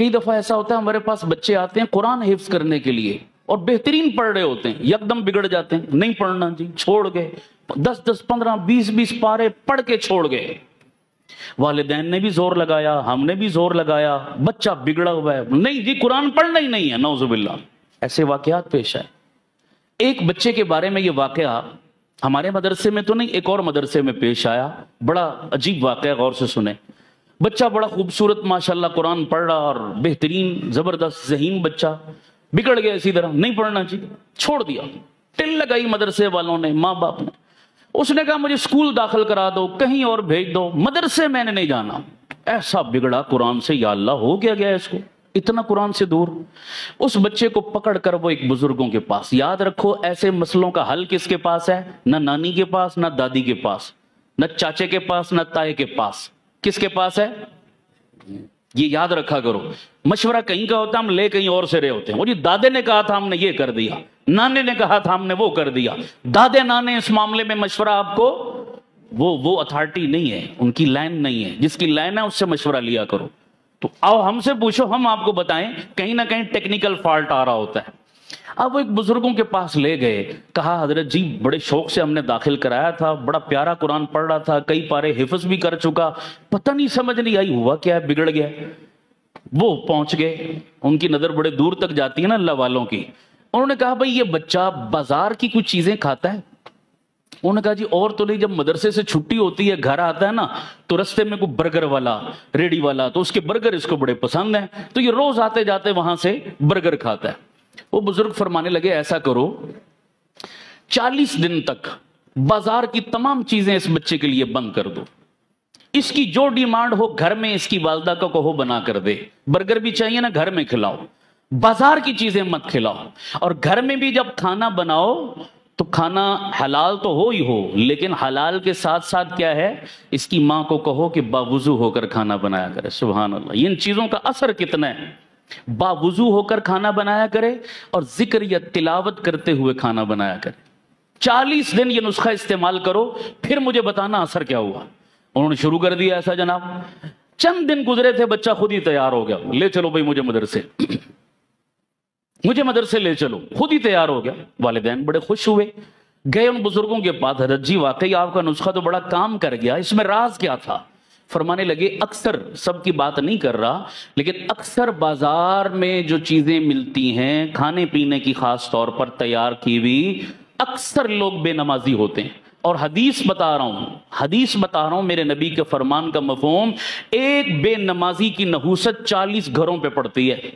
कई दफा ऐसा होता है हमारे पास बच्चे आते हैं कुरान हिफ्ज करने के लिए और बेहतरीन पढ़ रहे होते हैं, यकदम बिगड़ जाते हैं, नहीं पढ़ना जी, छोड़ गए, 10-10, 15, 20-20 पारे पढ़ के छोड़ गए। वालिदैन ने भी जोर लगाया, हमने भी जोर लगाया, बच्चा बिगड़ा हुआ है, नहीं जी कुरान पढ़ना ही नहीं है, नौजुबिल्लाह। ऐसे वाकयात पेश आए। एक बच्चे के बारे में ये वाकया हमारे मदरसे में तो नहीं, एक और मदरसे में पेश आया, बड़ा अजीब वाकया, गौर से सुने। बच्चा बड़ा खूबसूरत माशाल्लाह कुरान पढ़ रहा और बेहतरीन जबरदस्त ज़हीन बच्चा, बिगड़ गया इसी तरह, नहीं पढ़ना चाहिए, छोड़ दिया। टिल लगाई मदरसे वालों ने, माँ बाप ने। उसने कहा मुझे स्कूल दाखिल करा दो, कहीं और भेज दो, मदरसे मैंने नहीं जाना। ऐसा बिगड़ा कुरान से, या अल्लाह हो क्या गया इसको, इतना कुरान से दूर। उस बच्चे को पकड़ कर वो एक बुजुर्गों के पास, याद रखो ऐसे मसलों का हल किसके पास है? ना नानी के पास, ना दादी के पास, ना चाचे के पास, ना ताए के पास, किसके पास है? ये याद रखा करो। मशवरा कहीं का होता है, हम ले कहीं और से रहे होते हैं। वो जी दादे ने कहा था हमने ये कर दिया, नाने ने कहा था हमने वो कर दिया। दादे नाने इस मामले में मशवरा आपको, वो अथॉरिटी नहीं है, उनकी लाइन नहीं है। जिसकी लाइन है उससे मशवरा लिया करो। तो आओ हमसे पूछो, हम आपको बताएं, कहीं ना कहीं टेक्निकल फॉल्ट आ रहा होता है। अब वो एक बुजुर्गों के पास ले गए, कहा हजरत जी बड़े शौक से हमने दाखिल कराया था, बड़ा प्यारा कुरान पढ़ रहा था, कई पारे हिफ्ज भी कर चुका, पता नहीं समझ नहीं आई हुआ क्या है, बिगड़ गया। वो पहुंच गए, उनकी नजर बड़े दूर तक जाती है ना अल्लाह वालों की। उन्होंने कहा भाई ये बच्चा बाजार की कुछ चीजें खाता है? उन्होंने कहा जी और तो नहीं, जब मदरसे से छुट्टी होती है घर आता है ना तो रास्ते में कोई बर्गर वाला, रेडी वाला, तो उसके बर्गर इसको बड़े पसंद हैं, तो ये रोज आते जाते वहां से बर्गर खाता है। वो बुजुर्ग फरमाने लगे ऐसा करो 40 दिन तक बाजार की तमाम चीजें इस बच्चे के लिए बंद कर दो, इसकी जो डिमांड हो घर में इसकी वालदा को कहो बना कर दे। बर्गर भी चाहिए ना, घर में खिलाओ, बाजार की चीजें मत खिलाओ। और घर में भी जब खाना बनाओ तो खाना हलाल तो हो ही हो, लेकिन हलाल के साथ साथ क्या है, इसकी मां को कहो कि बावुजू होकर खाना बनाया करे। सुभान अल्लाह, इन चीजों का असर कितना है। बावुजू होकर खाना बनाया करे और जिक्र या तिलावत करते हुए खाना बनाया करे। 40 दिन ये नुस्खा इस्तेमाल करो, फिर मुझे बताना असर क्या हुआ। उन्होंने शुरू कर दिया ऐसा जनाब। चंद दिन गुजरे थे, बच्चा खुद ही तैयार हो गया, ले चलो भाई मुझे मदरसे, मुझे मदरसे ले चलो, खुद ही तैयार हो गया। वालिदैन बड़े खुश हुए, गए उन बुजुर्गों के पास, हजरत जी वाकई आपका नुस्खा तो बड़ा काम कर गया, इसमें राज क्या था? फरमाने लगे अक्सर, सबकी बात नहीं कर रहा, लेकिन अक्सर बाजार में जो चीजें मिलती हैं खाने पीने की, खास तौर पर तैयार की हुई, अक्सर लोग बेनमाजी होते हैं। और हदीस बता रहा हूं, हदीस बता रहा हूं, मेरे नबी के फरमान का मफहूम, एक बेनमाजी की नहूसत 40 घरों पे पड़ती है।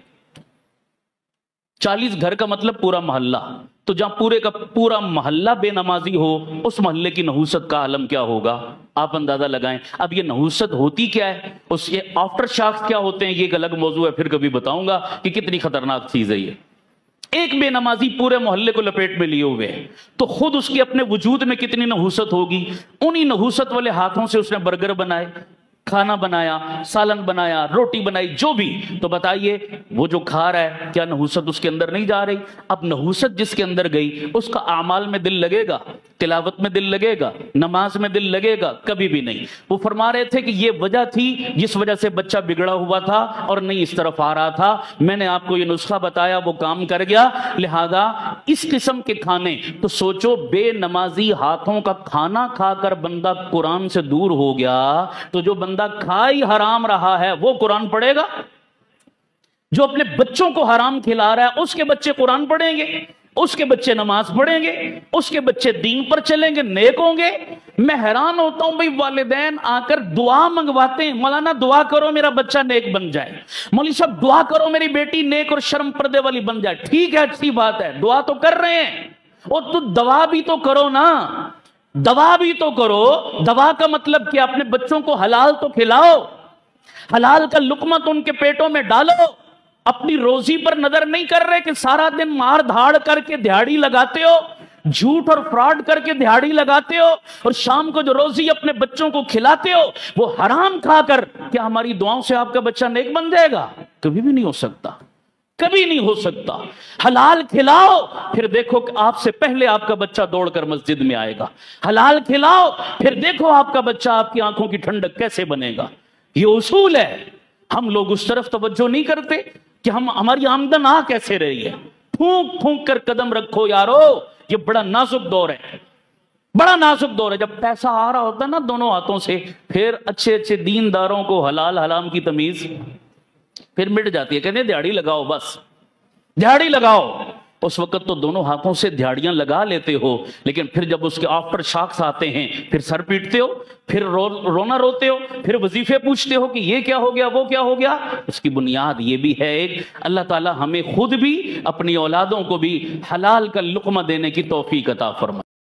40 घर का मतलब पूरा मोहल्ला, तो जहां पूरे का पूरा मोहल्ला बेनमाजी हो, उस मोहल्ले की नहूसत का आलम क्या होगा, आप अंदाजा लगाएं। अब ये नहूसत होती क्या है, उसके आफ्टर शॉक्स क्या होते हैं, ये एक अलग मौजू है, फिर कभी बताऊंगा कि कितनी खतरनाक चीज है ये। एक बेनमाजी पूरे मोहल्ले को लपेट में लिए हुए है, तो खुद उसके अपने वजूद में कितनी नहूसत होगी। उन्हीं नहूसत वाले हाथों से उसने बर्गर बनाए, खाना बनाया, सालन बनाया, रोटी बनाई, जो भी, तो बताइए वो जो खा रहा है क्या नहूसत उसके अंदर नहीं जा रही? अब नहूसत जिसके अंदर गई उसका आमाल में दिल लगेगा, तिलावत में दिल लगेगा, नमाज में दिल लगेगा? कभी भी नहीं। वो फरमा रहे थे कि ये वजह थी जिस वजह से बच्चा बिगड़ा हुआ था और नहीं इस तरफ आ रहा था। मैंने आपको ये नुस्खा बताया, वो काम कर गया। लिहाजा इस किस्म के खाने, तो सोचो बेनमाजी हाथों का खाना खाकर बंदा कुरान से दूर हो गया, तो जो बंदा खा ही हराम रहा है वो कुरान पढ़ेगा? जो अपने बच्चों को हराम खिला रहा है उसके बच्चे कुरान पढ़ेंगे, उसके बच्चे नमाज पढ़ेंगे, उसके बच्चे दीन पर चलेंगे, नेक होंगे। मैं हैरान होता हूं भाई, वालिदैन आकर दुआ मंगवाते हैं, मौलाना दुआ करो मेरा बच्चा नेक बन जाए, मौलवी साहब दुआ करो मेरी बेटी नेक और शर्म पर्दे वाली बन जाए। ठीक है, अच्छी बात है, दुआ तो कर रहे हैं, और तू दवा भी तो करो ना, दवा भी तो करो। दवा का मतलब क्या? अपने बच्चों को हलाल तो खिलाओ, हलाल का लुकमा तो उनके पेटों में डालो। अपनी रोजी पर नजर नहीं कर रहे कि सारा दिन मार धाड़ करके दिहाड़ी लगाते हो, झूठ और फ्रॉड करके दिहाड़ी लगाते हो, और शाम को जो रोजी अपने बच्चों को खिलाते हो वो हराम खाकर, क्या हमारी दुआओं से आपका बच्चा नेक बन जाएगा? कभी भी नहीं हो सकता, कभी नहीं हो सकता। हलाल खिलाओ, फिर देखो कि आपसे पहले आपका बच्चा दौड़कर मस्जिद में आएगा। हलाल खिलाओ, फिर देखो आपका बच्चा आपकी आंखों की ठंडक कैसे बनेगा। ये उसूल है। ہم لوگ اس طرف توجہ نہیں کرتے کہ ہماری آمدن آ کیسے رہی ہے. پھونک پھونک کر قدم رکھو یارو. یہ بڑا نازک دور ہے, بڑا نازک دور ہے. جب پیسہ آ رہا ہوتا ہے نا دونوں ہاتھوں سے, پھر اچھے اچھے دینداروں کو حلال حرام کی تمیز پھر مٹ جاتی ہے. کہتے ہیں دیہڑی لگاؤ, بس دیہڑی لگاؤ. اس وقت تو دونوں ہاتھوں سے دیہڑیاں لگا لیتے ہو, لیکن پھر جب اس کے آفٹر شاکس آتے ہیں پھر سر پیٹتے ہو, پھر رونا روتے ہو, پھر وظیفے پوچھتے ہو کہ یہ کیا ہو گیا, وہ کیا ہو گیا. اس کی بنیاد یہ بھی ہے ایک, اللہ تعالی ہمیں خود بھی اپنی اولادوں کو بھی حلال کا لقمہ دینے کی توفیق عطا فرمائے.